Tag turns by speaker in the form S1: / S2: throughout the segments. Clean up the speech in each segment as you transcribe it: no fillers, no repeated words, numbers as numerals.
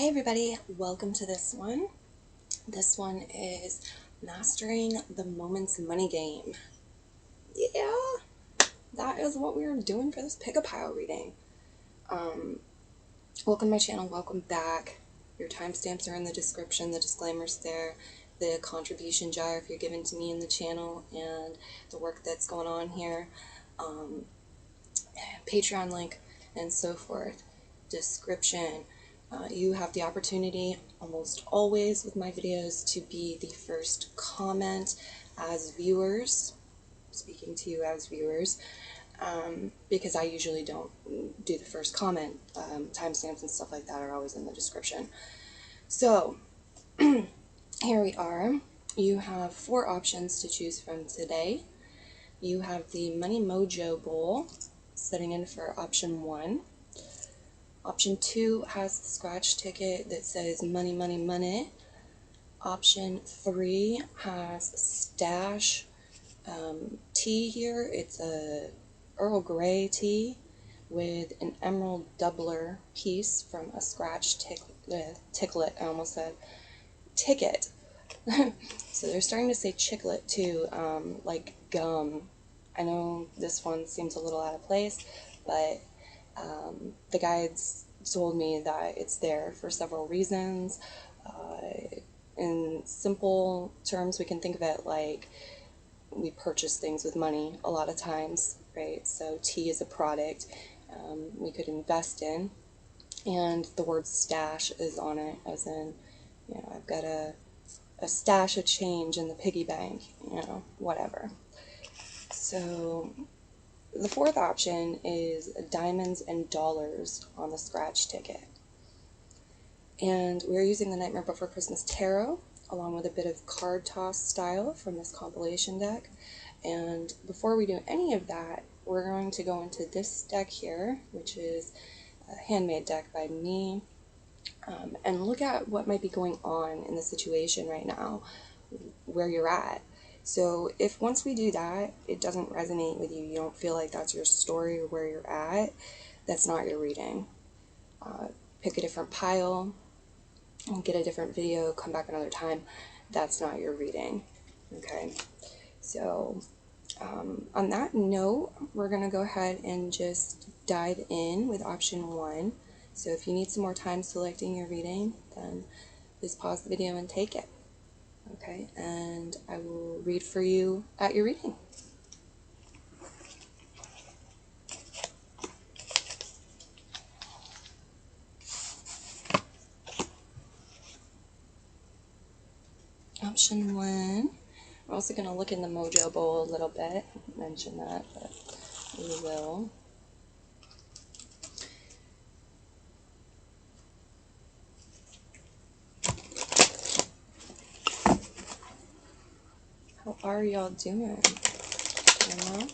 S1: Hey everybody, welcome to this one. This one is Mastering the Moment's Money Game. Yeah, that is what we are doing for this pick-a-pile reading. Welcome to my channel, welcome back. Your timestamps are in the description, the disclaimer's there, the contribution jar if you're giving to me in the channel, and the work that's going on here, Patron link, and so forth, description. You have the opportunity almost always with my videos to be the first comment as viewers, speaking to you as viewers, because I usually don't do the first comment. Timestamps and stuff like that are always in the description. So here we are. You have 4 options to choose from today. You have the Money Mojo Bowl setting in for option 1. Option 2 has the scratch ticket that says money, money, money. Option 3 has stash tea here. It's a Earl Grey tea with an emerald doubler piece from a scratch ticklet. I almost said ticket. So they're starting to say chiclet too, like gum. I know this one seems a little out of place, but the guides told me that it's there for several reasons. In simple terms, we can think of it like we purchase things with money a lot of times, right? So tea is a product we could invest in, and the word stash is on it, as in, you know, I've got a stash of change in the piggy bank, you know, whatever. So the 4th option is diamonds and dollars on the scratch ticket. And we're using the Nightmare Before Christmas Tarot, along with a bit of card toss style from this compilation deck. And before we do any of that, we're going to go into this deck here, which is a handmade deck by me, and look at what might be going on in the situation right now, where you're at. So if once we do that, it doesn't resonate with you, you don't feel like that's your story or where you're at, that's not your reading. Pick a different pile, and get a different video, come back another time. That's not your reading. Okay, so on that note, we're going to go ahead and just dive in with option 1. So if you need some more time selecting your reading, then please pause the video and take it. Okay, and I will read for you at your reading. Option 1. We're also going to look in the Mojo Bowl a little bit. I didn't mention that, but we will. How are y'all doing? You know?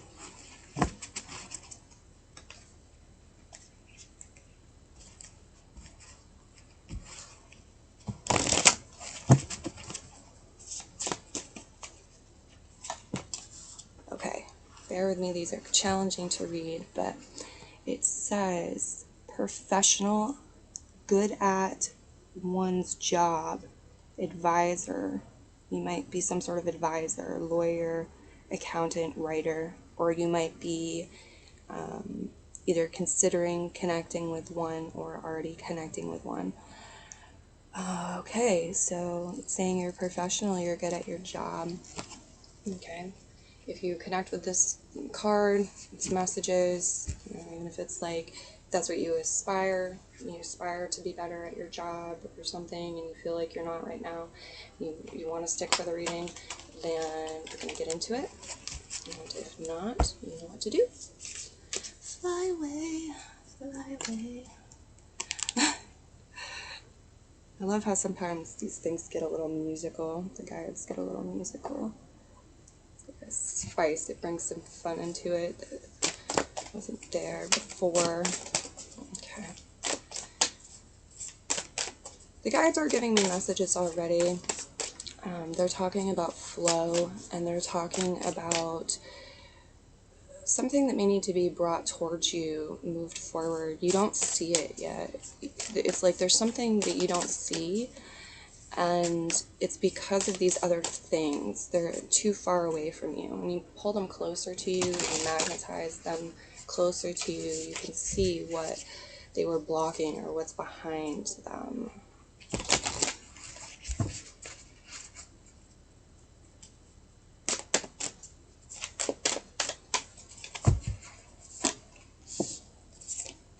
S1: Okay, bear with me, these are challenging to read, but it says professional, good at one's job, advisor. You might be some sort of advisor, lawyer, accountant, writer, or you might be either considering connecting with one or already connecting with one. Okay, so it's saying you're professional, you're good at your job. Okay, if you connect with this card, it's messages, you know, even if it's like that's what you aspire to be better at your job or something, and you feel like you're not right now, you want to stick for the reading, then we're going to get into it. And if not, you know what to do. Fly away, fly away. I love how sometimes these things get a little musical. The guides get a little musical. It's like a spice. It brings some fun into it that wasn't there before. Okay. The guides are giving me messages already. They're talking about flow, and they're talking about something that may need to be brought towards you, moved forward. You don't see it yet. it's like there's something that you don't see, and it's because of these other things. They're too far away from you. When you pull them closer to you, you magnetize them closer to you, you can see what they were blocking or what's behind them.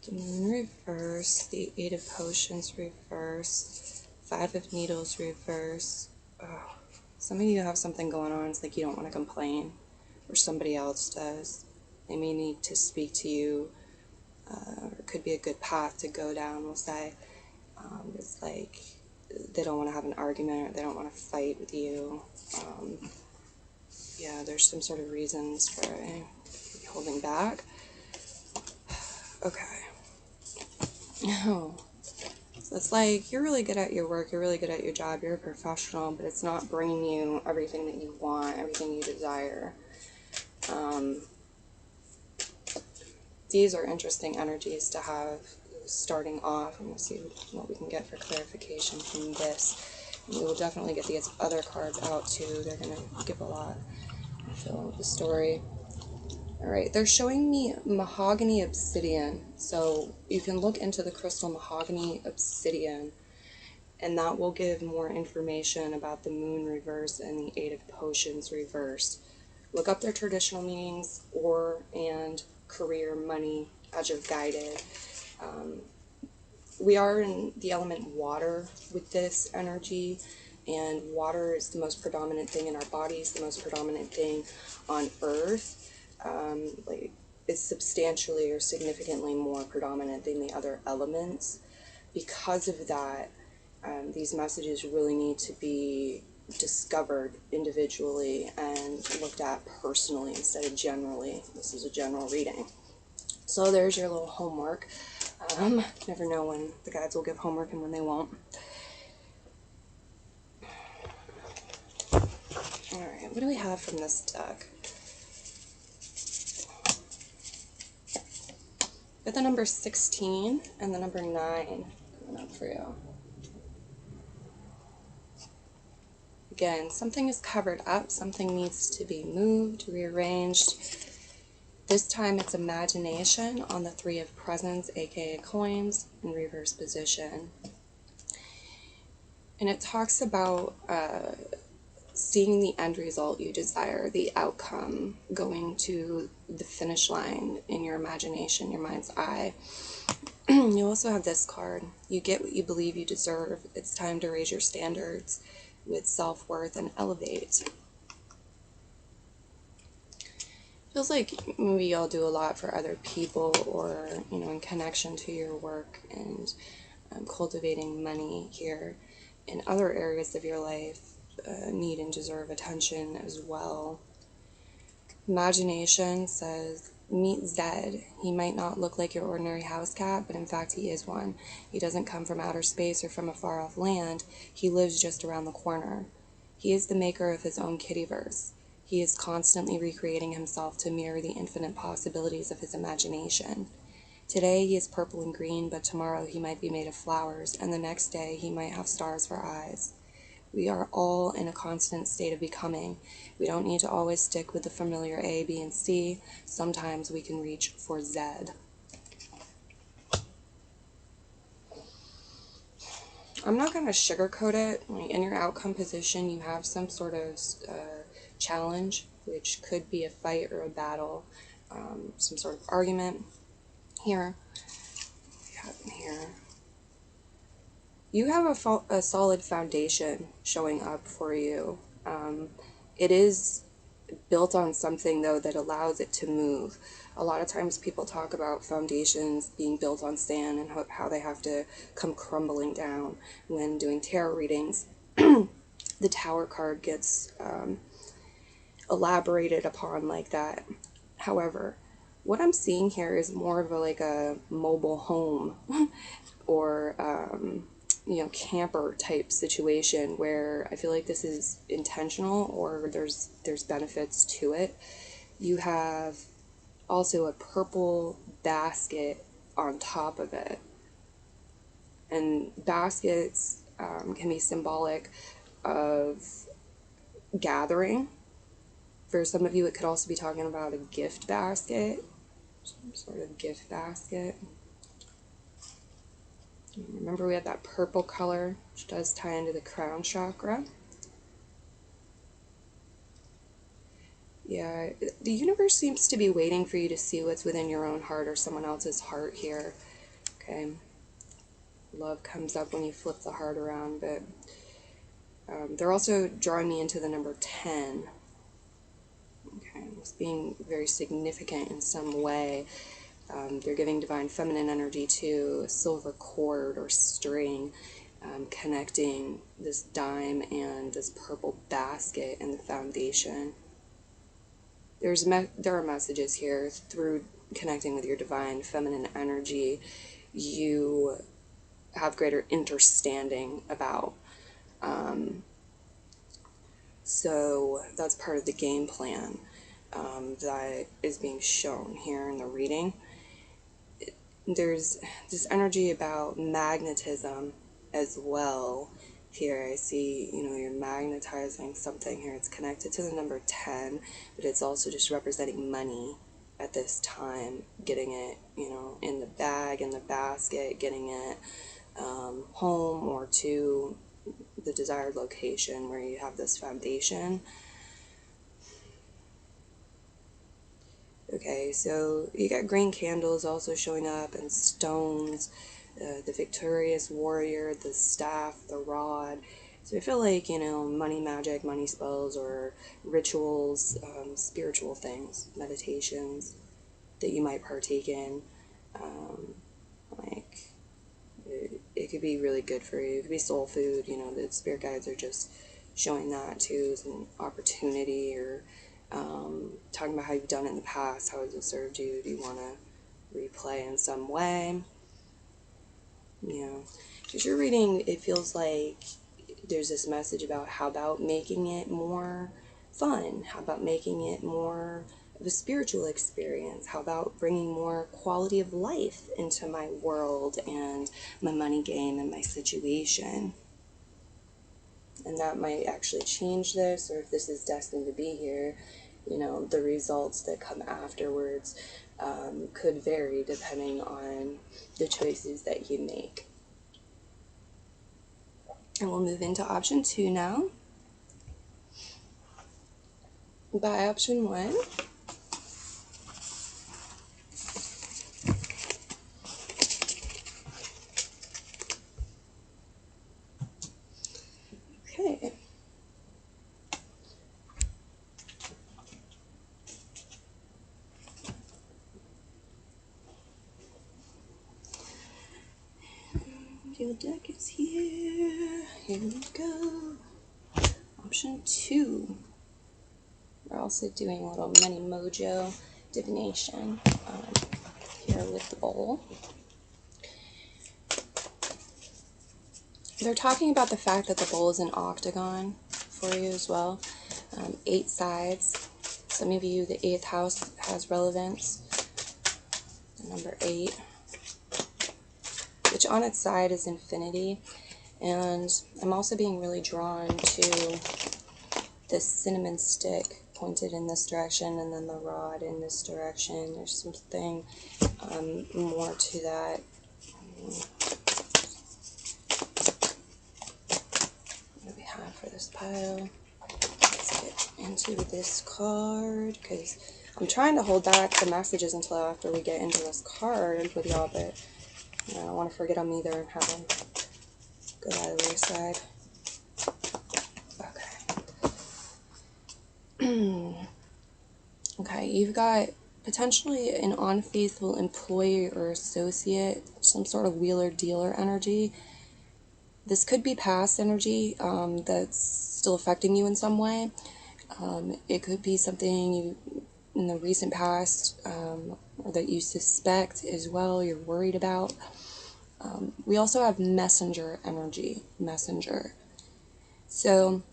S1: The Moon reverse, the Eight of Potions reverse, Five of Needles reverse. Oh, some of you have something going on. It's like you don't want to complain, or somebody else does. They may need to speak to you, or it could be a good path to go down, we'll say. It's like they don't want to have an argument, or they don't want to fight with you. Yeah, there's some sort of reasons for holding back. Okay. Oh. So it's like you're really good at your work, you're really good at your job, you're a professional, but it's not bringing you everything that you want, everything you desire. These are interesting energies to have starting off, and we'll see what we can get for clarification from this. And we will definitely get these other cards out too. They're going to give a lot, I feel, of the story. Alright, they're showing me mahogany obsidian. So you can look into the crystal mahogany obsidian, and that will give more information about the Moon reverse and the Eight of Potions reverse. Look up their traditional meanings, and career, money, as you're guided. We are in the element water with this energy, and water is the most predominant thing in our bodies, the most predominant thing on Earth. Like, is substantially or significantly more predominant than the other elements. Because of that, these messages really need to be discovered individually and looked at personally instead of generally. This is a general reading. So there's your little homework. Never know when the guides will give homework and when they won't. Alright, what do we have from this deck? Got the number 16 and the number 9 coming up for you. Again, something is covered up, something needs to be moved, rearranged. This time it's imagination on the Three of Presents, aka coins, in reverse position. And it talks about seeing the end result you desire, the outcome, going to the finish line in your imagination, your mind's eye. You also have this card. You get what you believe you deserve. It's time to raise your standards with self-worth and elevate. Feels like maybe y'all do a lot for other people, or, you know, in connection to your work, and cultivating money here. In other areas of your life, need and deserve attention as well. Imagination says, meet Zed. He might not look like your ordinary house cat, but in fact he is one. He doesn't come from outer space or from a far-off land. He lives just around the corner. He is the maker of his own kittyverse. He is constantly recreating himself to mirror the infinite possibilities of his imagination. Today he is purple and green, but tomorrow he might be made of flowers, and the next day he might have stars for eyes. We are all in a constant state of becoming. We don't need to always stick with the familiar A, B, and C. Sometimes we can reach for Z. I'm not going to sugarcoat it. Like, in your outcome position, you have some sort of challenge, which could be a fight or a battle, some sort of argument. Here, what do we have in here? You have a solid foundation showing up for you. It is built on something, though, that allows it to move. A lot of times people talk about foundations being built on sand and how they have to come crumbling down when doing tarot readings. The Tower card gets elaborated upon like that. However, what I'm seeing here is more of like a mobile home or you know, camper type situation, where I feel like this is intentional, or there's benefits to it. You have also a purple basket on top of it, And baskets can be symbolic of gathering. For some of you, it could also be talking about a gift basket, some sort of gift basket. Remember, we have that purple color, which does tie into the crown chakra. Yeah, the universe seems to be waiting for you to see what's within your own heart or someone else's heart here. Okay. Love comes up when you flip the heart around, but they're also drawing me into the number 10. Okay, it's being very significant in some way. They're giving divine feminine energy to a silver cord or string, connecting this dime and this purple basket in the foundation. There are messages here through connecting with your divine feminine energy. You have greater understanding about. So that's part of the game plan that is being shown here in the reading. There's this energy about magnetism as well. Here I see, you're magnetizing something here. It's connected to the number 10, but it's also just representing money at this time, getting it, in the bag, in the basket, getting it home or to the desired location where you have this foundation. Okay, so you got green candles also showing up and stones, the victorious warrior, the staff, the rod. So I feel like, money magic, money spells, or rituals, spiritual things, meditations that you might partake in. It could be really good for you. It could be soul food. The spirit guides are just showing that too as an opportunity, or talking about how you've done it in the past. How has it served you? Do you want to replay in some way? As you're reading, it feels like there's this message about how about making it more fun? How about making it more of a spiritual experience? How about bringing more quality of life into my world and my money game and my situation? And that might actually change this, or if this is destined to be here, the results that come afterwards could vary depending on the choices that you make. And we'll move into option 2 now. By option 1, okay. Your deck is here. Here we go. Option 2. We're also doing a little mini mojo divination here with the bowl. They're talking about the fact that the bowl is an octagon for you as well. 8 sides. Some of you, the 8th house has relevance. Number 8. Which on its side is infinity. And I'm also being really drawn to this cinnamon stick pointed in this direction, and then the rod in this direction. There's something more to that. What do we have for this pile? Let's get into this card, because I'm trying to hold back the messages until after we get into this card with y'all, but I don't want to forget them either and have them go by the wayside. Okay, you've got potentially an unfaithful employee or associate, some sort of wheeler-dealer energy. This could be past energy that's still affecting you in some way. It could be something you in the recent past or that you suspect as well, you're worried about. We also have messenger energy, messenger. So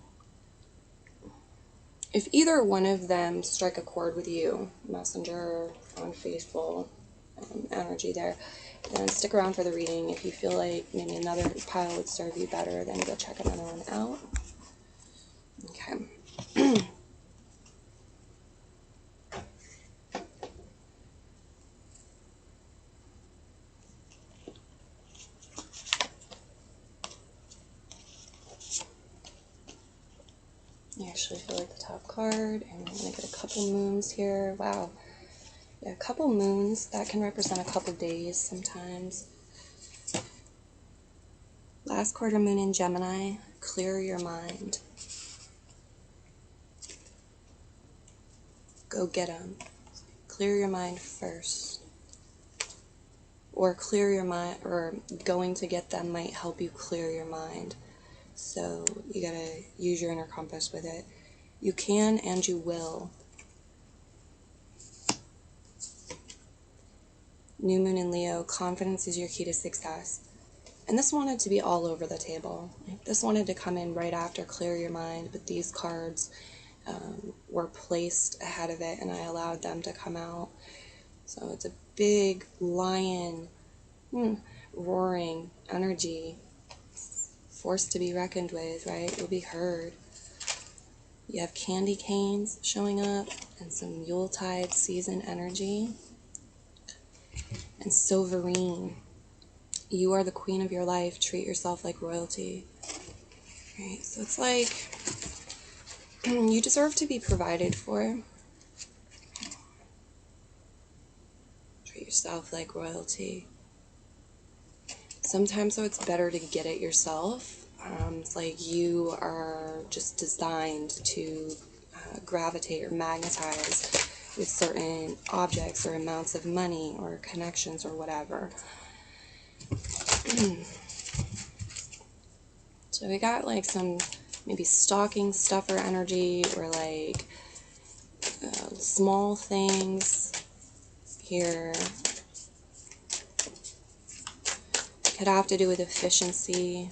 S1: if either one of them strike a chord with you, messenger, unfaithful, energy there. And stick around for the reading. If you feel like maybe another pile would serve you better, then go check another one out. Okay. I actually feel like the top card, and I'm going to get a couple moons here. Wow. Yeah, a couple moons. That can represent a couple days sometimes. Last quarter moon in Gemini. Clear your mind. Go get them. Clear your mind first. Or clear your mind, or going to get them might help you clear your mind. So you gotta use your inner compass with it. You can and you will. New moon in Leo, confidence is your key to success. And this wanted to be all over the table. This wanted to come in right after clear your mind, but these cards were placed ahead of it and I allowed them to come out. So it's a big lion, roaring energy, force to be reckoned with, right? You'll be heard. You have candy canes showing up and some Yuletide season energy. And sovereign. You are the queen of your life. Treat yourself like royalty. Right? So it's like you deserve to be provided for. Treat yourself like royalty. Sometimes, though, it's better to get it yourself. It's like you are just designed to gravitate or magnetize with certain objects or amounts of money or connections or whatever. So we got like some maybe stocking stuffer energy or like small things here. Could have to do with efficiency.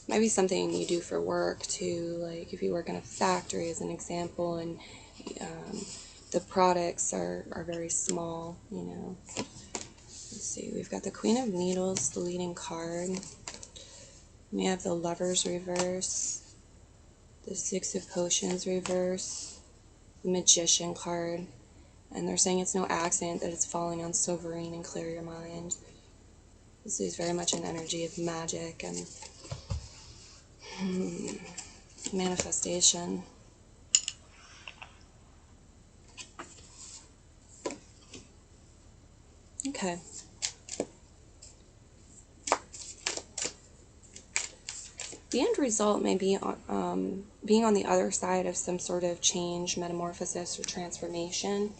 S1: Might be something you do for work too, like if you work in a factory as an example, and the products are very small, you know. Let's see, we've got the Queen of Needles, the leading card. We have the Lovers reverse, the Six of Potions reverse, the Magician card, and they're saying it's no accident that it's falling on Sovereign and Clear Your Mind. This is very much an energy of magic and manifestation. Okay. The end result may be being on the other side of some sort of change, metamorphosis, or transformation.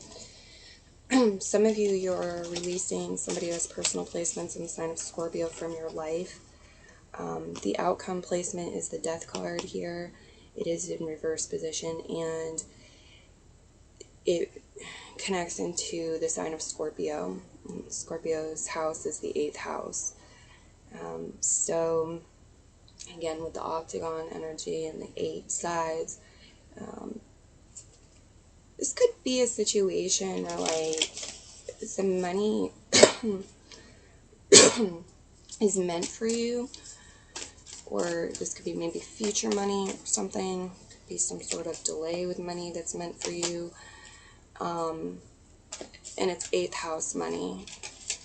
S1: Some of you, you're releasing somebody who has personal placements in the sign of Scorpio from your life. The outcome placement is the Death card here. It is in reverse position, and it connects into the sign of Scorpio. Scorpio's house is the 8th house. So, again, with the octagon energy and the 8 sides, this could be a situation where, like, some money is meant for you, or this could be maybe future money or something. Could be some sort of delay with money that's meant for you. And it's 8th house money.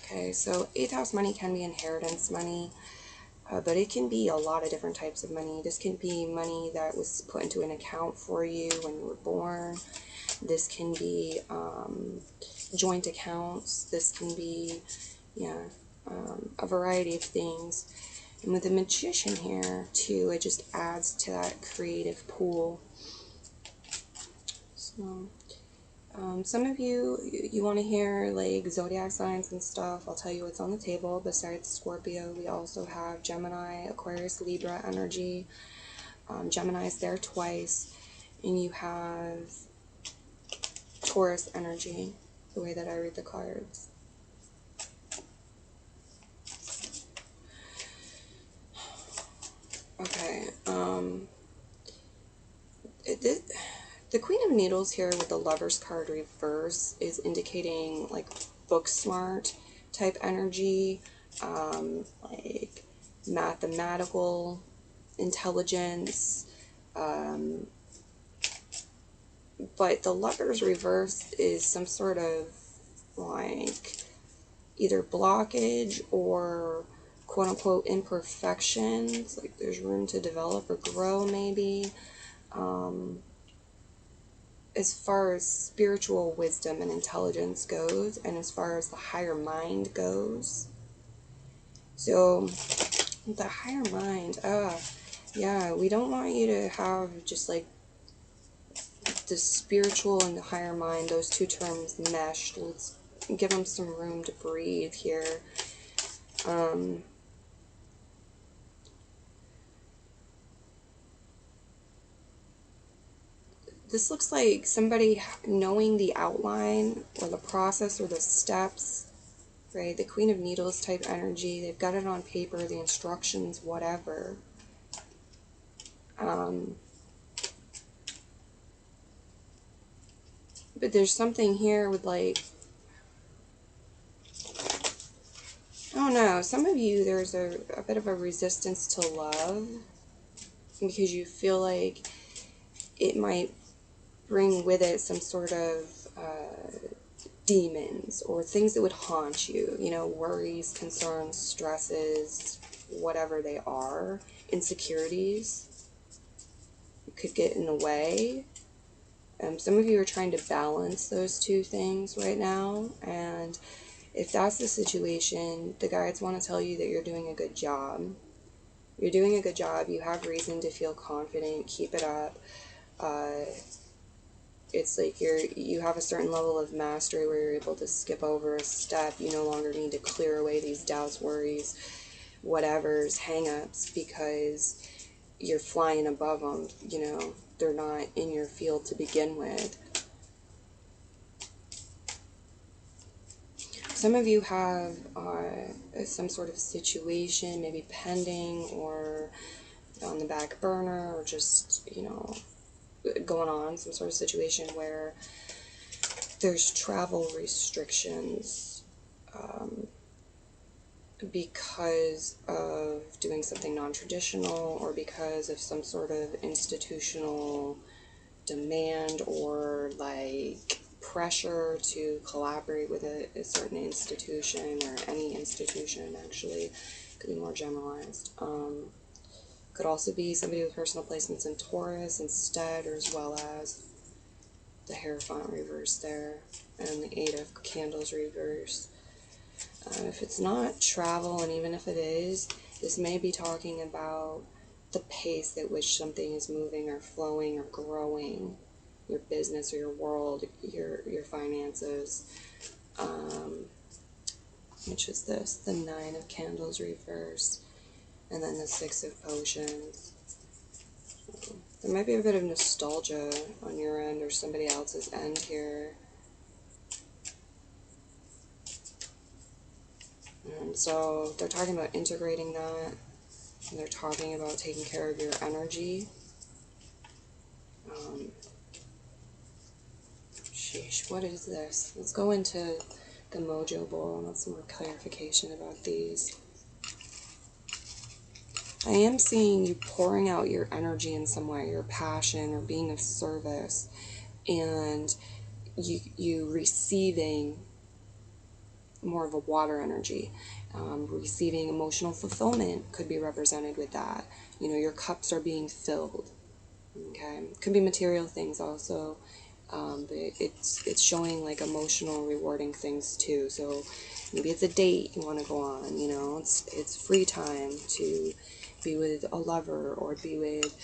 S1: Okay, so 8th house money can be inheritance money, but it can be a lot of different types of money. This can be money that was put into an account for you when you were born. This can be joint accounts. This can be, a variety of things. And with the Magician here, too, it just adds to that creative pool. So, some of you want to hear, like, zodiac signs and stuff. I'll tell you what's on the table. Besides Scorpio, we also have Gemini, Aquarius, Libra energy. Gemini's there twice. And you have Taurus energy, the way that I read the cards. Okay. The Queen of Needles here with the Lover's card reverse is indicating like book smart type energy, like mathematical intelligence, but the Lover's reverse is some sort of like either blockage or quote unquote imperfections, like there's room to develop or grow maybe. As far as spiritual wisdom and intelligence goes, and as far as the higher mind goes. So, the higher mind, yeah, we don't want you to have just like the spiritual and the higher mind, those two terms meshed. Let's give them some room to breathe here. This looks like somebody knowing the outline or the process or the steps, right? The Queen of Needles type energy. They've got it on paper, the instructions, whatever. But there's something here with like, I don't know, some of you, there's a bit of a resistance to love because you feel like it might bring with it some sort of demons or things that would haunt you, you know, worries, concerns, stresses, whatever they are, insecurities could get in the way. Some of you are trying to balance those two things right now, and if that's the situation, the guides want to tell you that you're doing a good job. You're doing a good job. You have reason to feel confident. Keep it up. It's like you have a certain level of mastery where you're able to skip over a step. You no longer need to clear away these doubts, worries, whatever's, hang-ups, because you're flying above them. You know, they're not in your field to begin with. Some of you have some sort of situation, maybe pending or on the back burner, or just, you know, going on, some sort of situation where there's travel restrictions because of doing something non-traditional or because of some sort of institutional demand or like pressure to collaborate with a certain institution, or any institution actually, could be more generalized. Could also be somebody with personal placements in Taurus instead, or as well as the Hierophant reverse there, and the Eight of Candles reverse. If it's not travel, and even if it is, this may be talking about the pace at which something is moving or flowing or growing, your business or your world, your finances. Which is this, the Nine of Candles reverse, and then the Six of Potions. There might be a bit of nostalgia on your end or somebody else's end here. And so they're talking about integrating that, and they're talking about taking care of your energy. Sheesh, what is this? Let's go into the Mojo Bowl and get some more clarification about these. I am seeing you pouring out your energy in some way, your passion, or being of service, and you receiving more of a water energy. Receiving emotional fulfillment could be represented with that. You know, your cups are being filled. Okay, could be material things also, but it's showing like emotional, rewarding things too. So maybe it's a date you want to go on. You know, it's free time to be with a lover or be with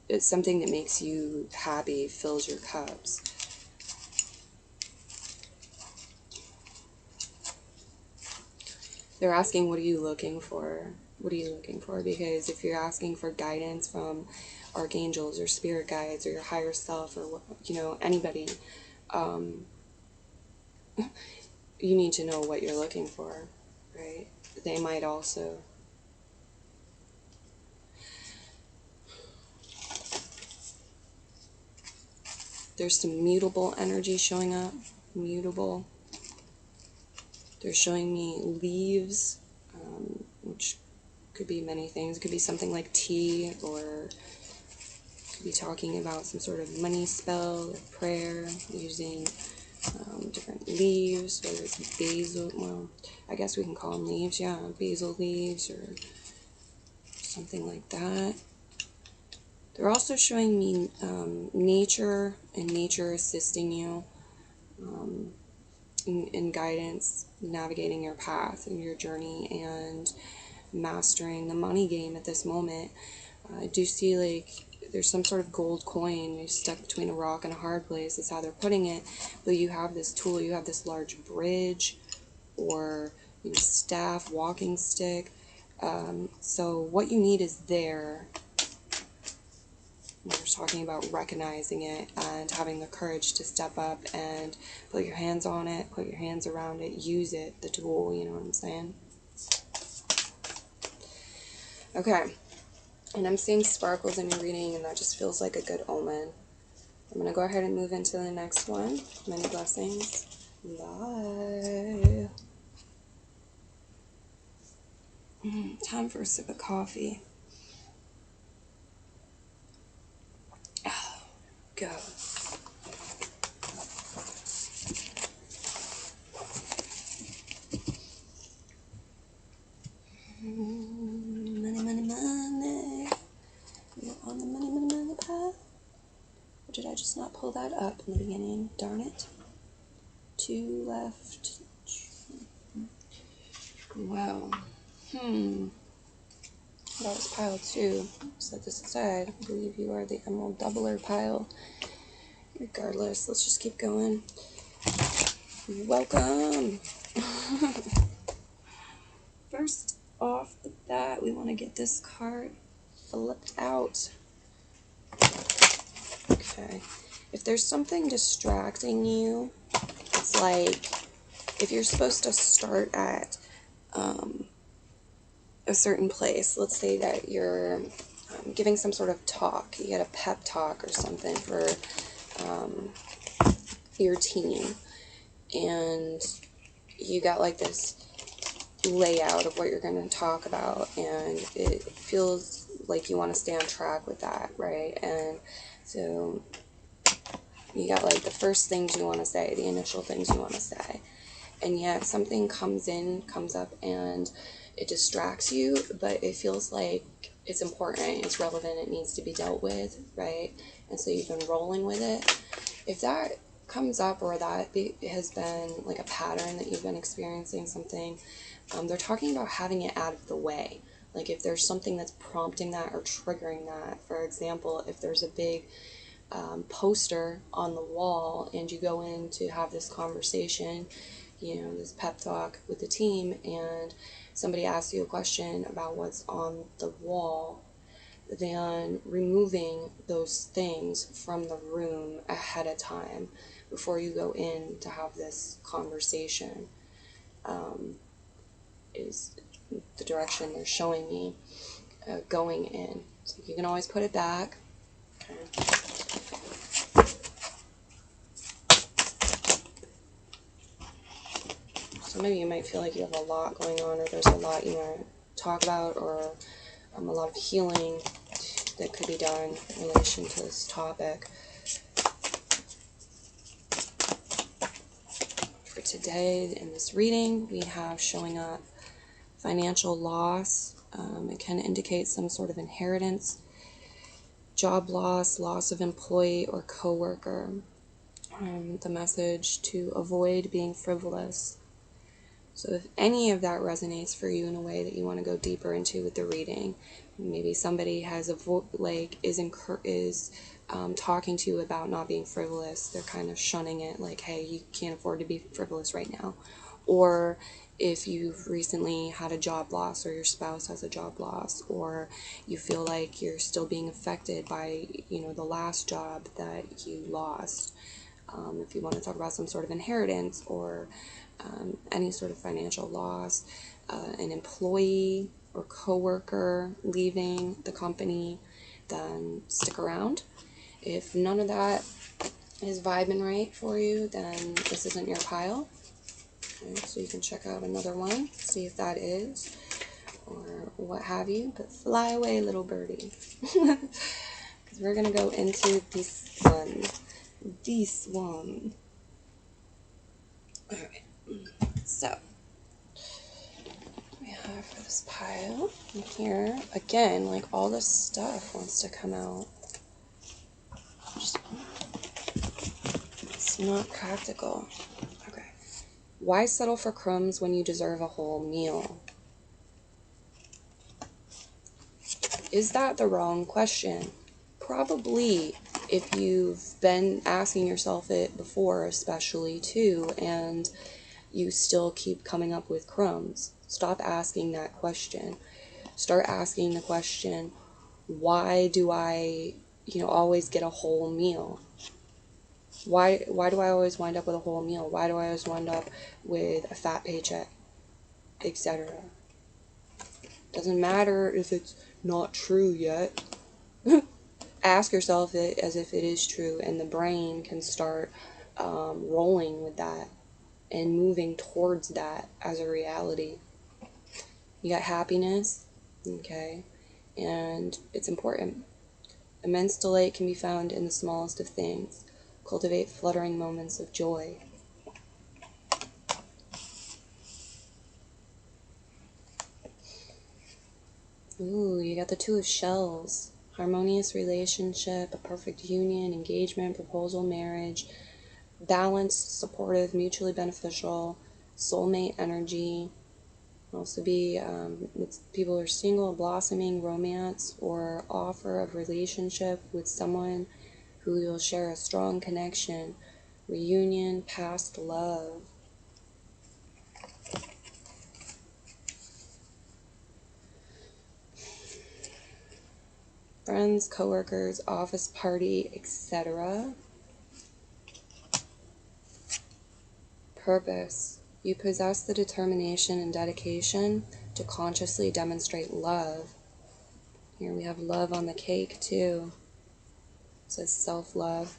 S1: it's something that makes you happy, fills your cups. They're asking, what are you looking for? What are you looking for? Because if you're asking for guidance from archangels or spirit guides or your higher self or, you know, anybody, you need to know what you're looking for, right? They might also There's some mutable energy showing up. Mutable. They're showing me leaves, which could be many things. It could be something like tea, or could be talking about some sort of money spell or prayer using different leaves, whether it's basil, well, I guess we can call them leaves, yeah, basil leaves or something like that. They're also showing me nature, and nature assisting you in guidance, navigating your path and your journey, and mastering the money game at this moment. I do see like there's some sort of gold coin. You're stuck between a rock and a hard place. That's how they're putting it. But you have this tool. You have this large bridge, or staff, walking stick. So what you need is there. We're talking about recognizing it and having the courage to step up and put your hands on it, put your hands around it, use it, the tool, you know what I'm saying? Okay, and I'm seeing sparkles in your reading, and that just feels like a good omen. I'm going to go ahead and move into the next one. Many blessings. Bye. Time for a sip of coffee. Go. Money, money, money. We're on the money, money, money path. Or did I just not pull that up in the beginning? Darn it. 2 left. Wow. That was pile 2. Set this aside. I believe you are the emerald doubler pile. Regardless, let's just keep going. Welcome. First off the bat, we want to get this card flipped out. Okay. If there's something distracting you, it's like if you're supposed to start at a certain place, let's say that you're giving some sort of talk, you get a pep talk or something for your team, and you got like this layout of what you're going to talk about, and it feels like you want to stay on track with that, right? And so you got like the first things you want to say, the initial things you want to say, and yet something comes up and it distracts you, but it feels like it's important, it's relevant, it needs to be dealt with, right? And so you've been rolling with it. If that comes up, or that has been like a pattern that you've been experiencing something, they're talking about having it out of the way. Like if there's something that's prompting that or triggering that. For example, if there's a big poster on the wall and you go in to have this conversation, this pep talk with the team, and somebody asks you a question about what's on the wall, then removing those things from the room ahead of time before you go in to have this conversation is the direction they're showing me going in. So you can always put it back. Okay. Some of you might feel like you have a lot going on, or there's a lot you want to talk about, or a lot of healing that could be done in relation to this topic. For today, in this reading, we have showing up financial loss. It can indicate some sort of inheritance, job loss, loss of employee or coworker. The message to avoid being frivolous. So if any of that resonates for you in a way that you want to go deeper into with the reading, maybe somebody has is talking to you about not being frivolous. They're kind of shunning it, like, hey, you can't afford to be frivolous right now. Or if you've recently had a job loss, or your spouse has a job loss, or you feel like you're still being affected by, the last job that you lost. If you want to talk about some sort of inheritance, or any sort of financial loss, an employee or coworker leaving the company, then stick around. If none of that is vibing right for you, then this isn't your pile. Okay, so you can check out another one, see if that is, or what have you. But fly away, little birdie. Because we're going to go into this one. This one. Alright, so we have for this pile in here, again, like all this stuff wants to come out. It's not practical. Okay. Why settle for crumbs when you deserve a whole meal? Is that the wrong question? Probably, if you've been asking yourself it before, especially too, and you still keep coming up with crumbs. Stop asking that question. Start asking the question, why do I, always get a whole meal? Why do I always wind up with a whole meal? Why do I always wind up with a fat paycheck, etc.? Doesn't matter if it's not true yet. Ask yourself it as if it is true, and the brain can start rolling with that and moving towards that as a reality. You got happiness, okay, and it's important. Immense delight can be found in the smallest of things. Cultivate fluttering moments of joy. Ooh, you got the Two of Shells. Harmonious relationship, a perfect union, engagement, proposal, marriage, balanced, supportive, mutually beneficial, soulmate energy. Also be with people who are single, blossoming romance, or offer of relationship with someone who you'll share a strong connection, reunion, past love. Friends, coworkers, office party, etc. Purpose. You possess the determination and dedication to consciously demonstrate love. Here we have love on the cake too. It says self-love.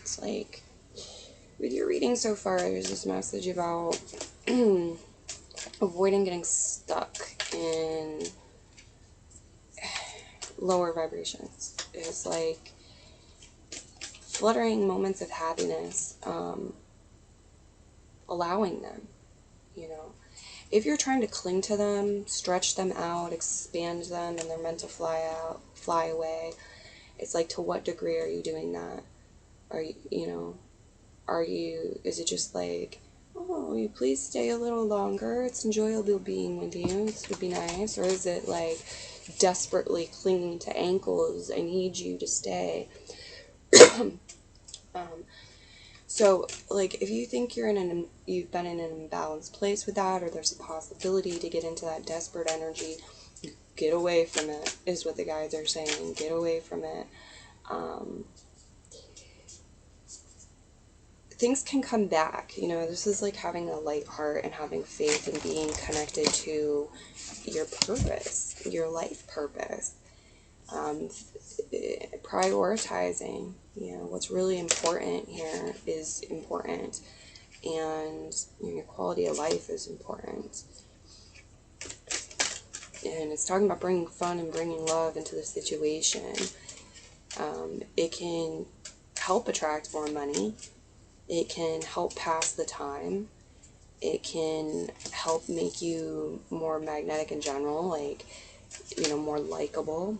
S1: It's like, with your reading so far, there's this message about avoiding getting stuck in lower vibrations. It's like fluttering moments of happiness, allowing them, If you're trying to cling to them, stretch them out, expand them, and they're meant to fly away, it's like, to what degree are you doing that? Is it just like, oh, will you please stay a little longer? It's enjoyable being with you. This would be nice. Or is it like desperately clinging to ankles? I need you to stay. So, like, if you think you've been in an imbalanced place with that, or there's a possibility to get into that desperate energy, get away from it, is what the guides are saying. Get away from it. Things can come back. This is like having a light heart and having faith and being connected to your purpose, your life purpose. Prioritizing, what's really important here is important, and your quality of life is important. And it's talking about bringing fun and bringing love into the situation. It can help attract more money. It can help pass the time. It can help make you more magnetic in general, like, more likable.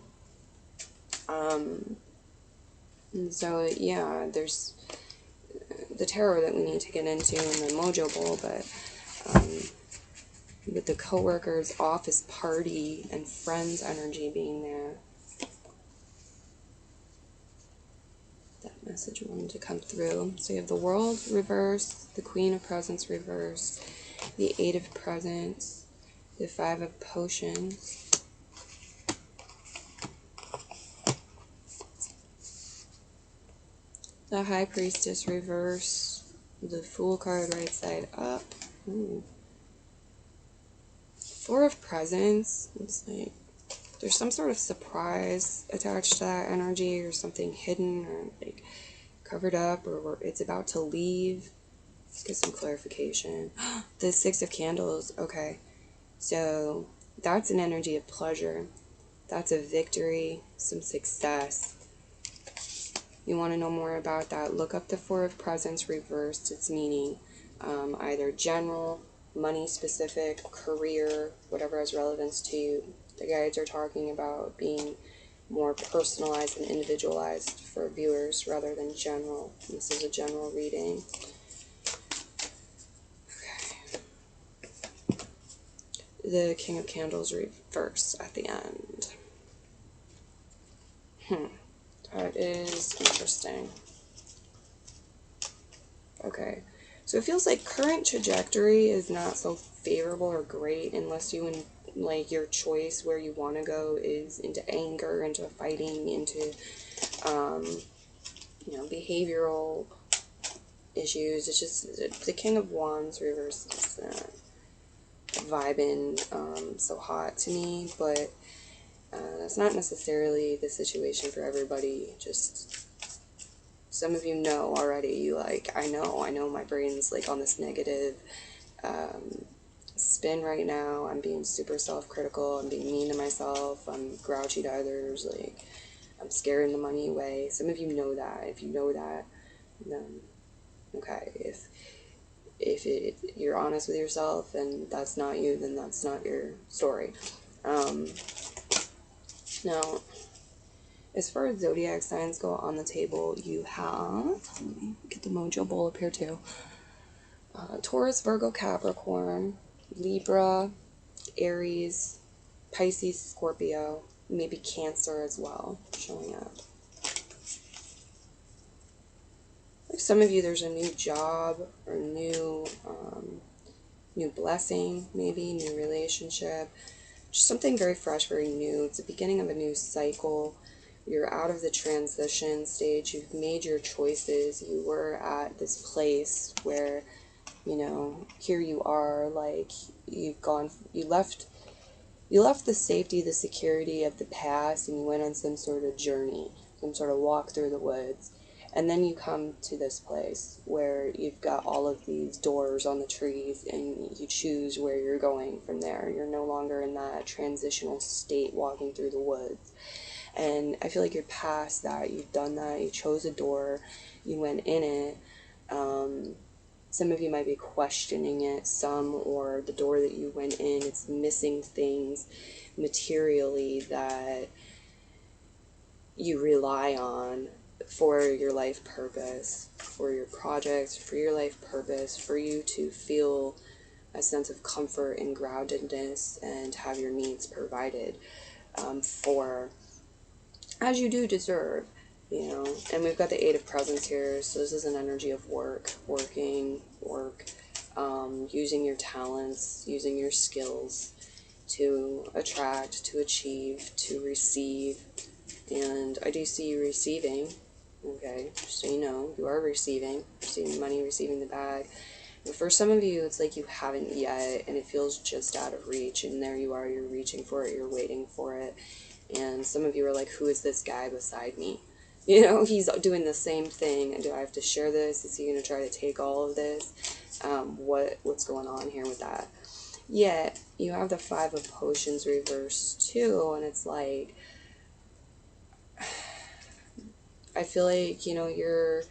S1: And so, yeah, there's the tarot that we need to get into in the Mojo Bowl, but with the coworkers, office party, and friends energy being there, that message wanted to come through. So you have the World reversed, the Queen of Presents reversed, the Eight of Presents, the Five of Potions, the High Priestess reverse, the Fool card right side up. Ooh. Four of Presents. It's like there's some sort of surprise attached to that energy, or something hidden or like covered up, or it's about to leave. Let's get some clarification. The Six of Candles. Okay, so that's an energy of pleasure. That's a victory, some success. You want to know more about that, look up the Four of Presents reversed. Its meaning, either general, money specific, career, whatever has relevance to you. The guides are talking about being more personalized and individualized for viewers rather than general. This is a general reading. Okay. The King of Candles reverse at the end. That is interesting. Okay, so it feels like current trajectory is not so favorable or great unless you, like, your choice where you want to go is into anger, into fighting, into, behavioral issues. It's just the King of Wands reverse is vibing so hot to me, but that's not necessarily the situation for everybody. Just some of you know already. You like, I know my brain's like on this negative spin right now. I'm being super self-critical. I'm being mean to myself. I'm grouchy to others. Like, I'm scaring the money away. Some of you know that. If you know that, then okay. If you're honest with yourself and that's not you, then that's not your story. Now, as far as zodiac signs go on the table, you have, let me get the mojo bowl up here too, Taurus, Virgo, Capricorn, Libra, Aries, Pisces, Scorpio, maybe Cancer as well showing up. For some of you, there's a new job or new blessing, maybe new relationship, just something very fresh, very new. It's the beginning of a new cycle. You're out of the transition stage. You've made your choices. You were at this place where, here you are, like, you left the safety, the security of the past, and you went on some sort of journey, some sort of walk through the woods. And then you come to this place where you've got all of these doors on the trees, and you choose where you're going from there. You're no longer in that transitional state walking through the woods. And I feel like you're past that. You've done that. You chose a door. You went in it. Some of you might be questioning it, or the door that you went in, it's missing things materially that you rely on for your life purpose, for your projects, for your life purpose, for you to feel a sense of comfort and groundedness and have your needs provided for, as you do deserve, And we've got the Eight of Presents here, so this is an energy of work, using your talents, using your skills to attract, to achieve, to receive. And I do see you receiving, okay, just so you know, you are receiving money, receiving the bag. But for some of you, it's like you haven't yet, and it feels just out of reach, and there you are, you're reaching for it, you're waiting for it. And some of you are like, who is this guy beside me? He's doing the same thing, and do I have to share this? Is he going to try to take all of this? What's going on here with that? Yet, you have the Five of Potions reversed too, and it's like, I feel like, you're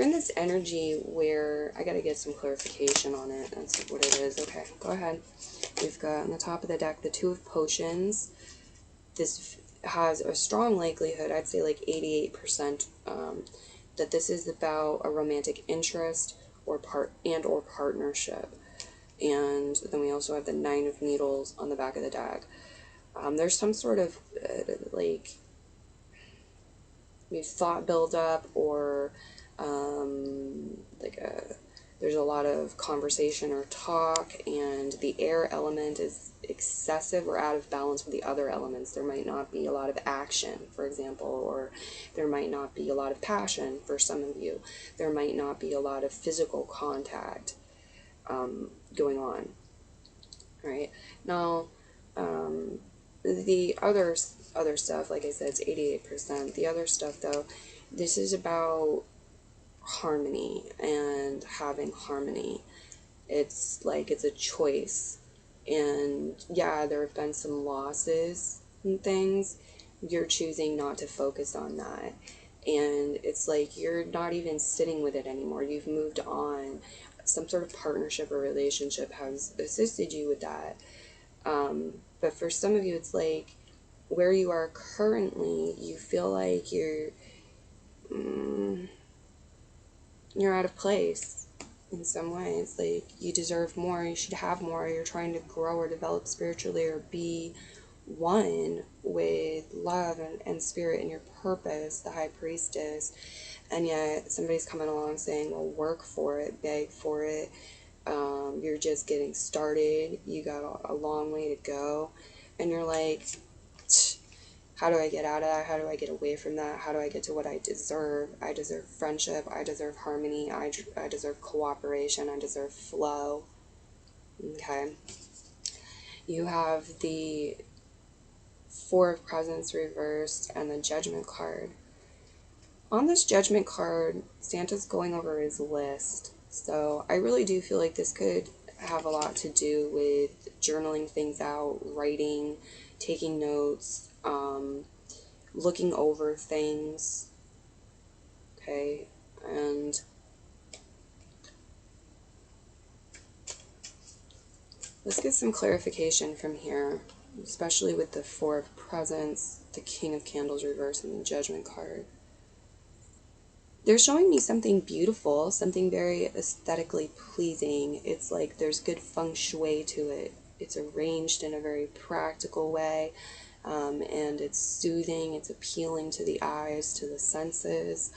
S1: in this energy where, I gotta get some clarification on it. That's what it is. Okay, go ahead. We've got on the top of the deck the Two of Potions. This has a strong likelihood, I'd say like 88%, that this is about a romantic interest or partnership. And then we also have the Nine of Needles on the back of the deck. There's some sort of thought buildup, or there's a lot of conversation or talk, and the air element is excessive or out of balance with the other elements. There might not be a lot of action, for example, or there might not be a lot of passion for some of you. There might not be a lot of physical contact going on. All right. Now, The other stuff, like I said, it's 88%. The other stuff, though, this is about harmony and having harmony. It's like it's a choice. And yeah, there have been some losses and things. You're choosing not to focus on that. And it's like you're not even sitting with it anymore. You've moved on. Some sort of partnership or relationship has assisted you with that. But for some of you, it's like where you are currently, you feel like you're out of place in some ways. Like you deserve more, you should have more, you're trying to grow or develop spiritually or be one with love and spirit and your purpose, the high priestess. And yet somebody's coming along saying, well, work for it, beg for it. You're just getting started. You got a long way to go. And you're like, how do I get out of that? How do I get away from that? How do I get to what I deserve? I deserve friendship. I deserve harmony. I deserve cooperation. I deserve flow. Okay. You have the Four of Presents reversed and the Judgment card. On this Judgment card, Santa's going over his list. So I really do feel like this could have a lot to do with journaling things out, writing, taking notes, looking over things. Okay, and let's get some clarification from here, especially with the Four of Presents, the King of Candles reversed, and the Judgment card. They're showing me something beautiful, something very aesthetically pleasing. It's like there's good feng shui to it. It's arranged in a very practical way, and it's soothing, it's appealing to the eyes, to the senses.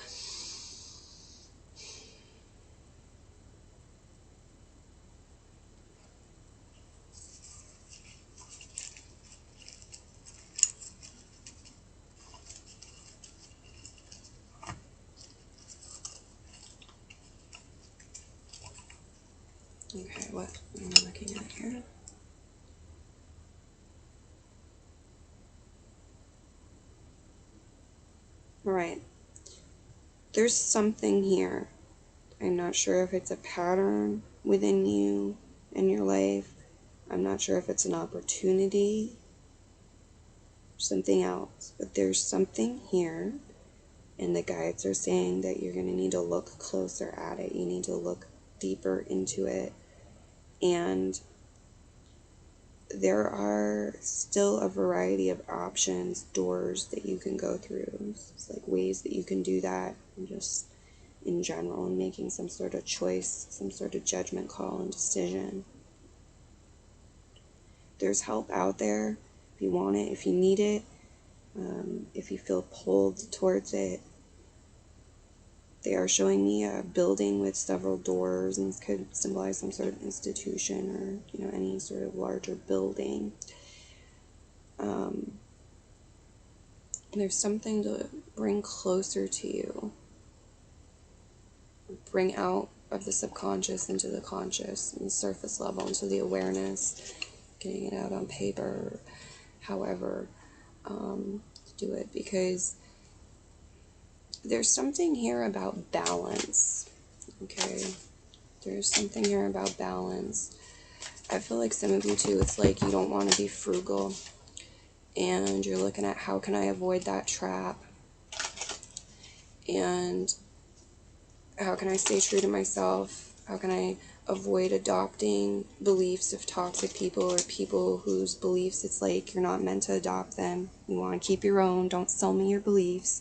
S1: Okay, what am I looking at here? Alright, there's something here. I'm not sure if it's a pattern within you in your life. I'm not sure if it's an opportunity, something else, but there's something here, and the guides are saying that you're going to need to look closer at it. You need to look deeper into it, and there are still a variety of options, doors that you can go through. It's like ways that you can do that, and just in general, and making some sort of choice, some sort of judgment call and decision. There's help out there if you want it, if you need it, if you feel pulled towards it. They are showing me a building with several doors, and this could symbolize some sort of institution or, any sort of larger building. There's something to bring closer to you, bring out of the subconscious into the conscious, and the surface level into the awareness, getting it out on paper, however, to do it, because there's something here about balance. Okay, there's something here about balance. I feel like some of you too, it's like you don't want to be frugal, and you're looking at how can I avoid that trap, and how can I stay true to myself, how can I avoid adopting beliefs of toxic people or people whose beliefs it's like you're not meant to adopt them. You want to keep your own, don't sell me your beliefs.